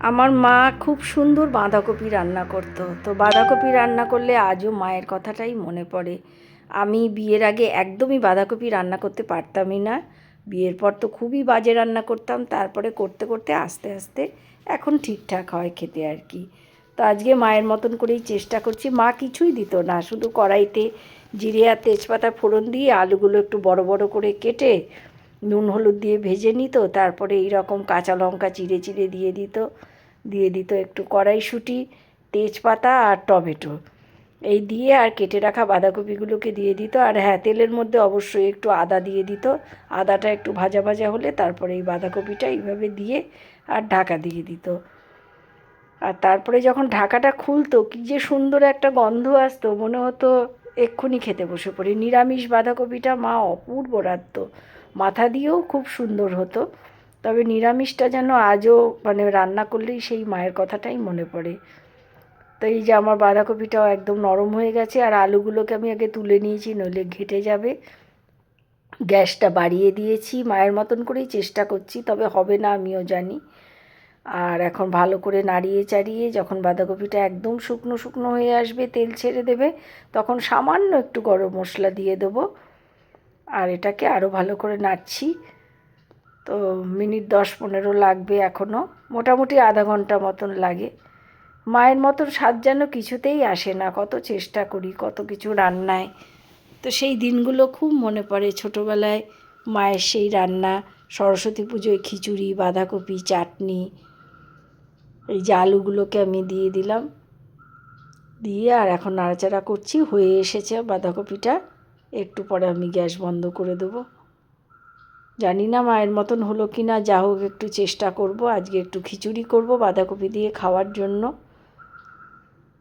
আমার মা খুব সুন্দর বাঁধাকপি রান্না করতো। তো বাঁধাকপি রান্না করলে আজও মায়ের কথাটাই মনে পড়ে। আমি বিয়ের আগে একদমই বাঁধাকপি রান্না করতে পারতামই না। বিয়ের পর তো খুবই বাজে রান্না করতাম, তারপরে করতে করতে আস্তে আস্তে এখন ঠিকঠাক হয় খেতে আর কি। তো আজকে মায়ের মতন করেই চেষ্টা করছি। মা কিছুই দিত না, শুধু কড়াইতে জিরে আর তেজপাতা ফোড়ন দিয়ে আলুগুলো একটু বড় বড় করে কেটে নুন হলুদ দিয়ে ভেজে নিত, তারপরে এইরকম কাঁচা লঙ্কা চিড়ে চিড়ে দিয়ে দিত একটু কড়াইশুঁটি, তেজপাতা আর টমেটো এই দিয়ে, আর কেটে রাখা বাঁধাকপিগুলোকে দিয়ে দিত। আর হ্যাঁ, তেলের মধ্যে অবশ্যই একটু আদা দিয়ে দিত। আদাটা একটু ভাজা ভাজা হলে তারপরে এই বাঁধাকপিটা এইভাবে দিয়ে আর ঢাকা দিয়ে দিত। আর তারপরে যখন ঢাকাটা খুলতো কী যে সুন্দর একটা গন্ধ আসতো, মনে হতো এক্ষুনি খেতে বসে পড়ি। নিরামিষ বাঁধাকপিটা মা অপূর্ব রাঁধত, মাথা দিয়েও খুব সুন্দর হতো। তবে নিরামিষটা যেন আজও মানে রান্না করলেই সেই মায়ের কথাটাই মনে পড়ে। তো এই যে আমার বাঁধাকপিটাও একদম নরম হয়ে গেছে, আর আলুগুলোকে আমি আগে তুলে নিয়েছি, নইলে ঘেটে যাবে। গ্যাসটা বাড়িয়ে দিয়েছি, মায়ের মতন করেই চেষ্টা করছি, তবে হবে না আমিও জানি। আর এখন ভালো করে নাড়িয়ে চাড়িয়ে যখন বাঁধাকপিটা একদম শুকনো শুকনো হয়ে আসবে, তেল ছেড়ে দেবে, তখন সামান্য একটু গরম মশলা দিয়ে দেবো। আর এটাকে আরও ভালো করে নাড়ছি। তো মিনিট 10-15 লাগবে এখনও, মোটামুটি আধা ঘন্টা মতন লাগে। মায়ের মতন স্বাদ যেন কিছুতেই আসে না, কত চেষ্টা করি কত কিছু রান্নায়। তো সেই দিনগুলো খুব মনে পড়ে, ছোটোবেলায় মায়ের সেই রান্না, সরস্বতী পুজোয় খিচুড়ি, বাঁধাকপি চাটনি। এই যে আলুগুলোকে আমি দিয়ে দিলাম, দিয়ে আর এখন নাড়াচাড়া করছি, হয়ে এসেছে বাঁধাকপিটা। একটু পরে আমি গ্যাস বন্ধ করে দেবো। জানি না মায়ের মতন হলো কি না, যা হোক একটু চেষ্টা করব। আজকে একটু খিচুড়ি করব বাঁধাকপি দিয়ে খাওয়ার জন্য।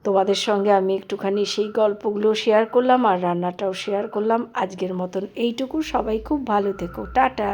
তোমাদের সঙ্গে আমি একটুখানি সেই গল্পগুলো শেয়ার করলাম আর রান্নাটাও শেয়ার করলাম। আজকের মতন এইটুকু। সবাই খুব ভালো থেকো, টাটা।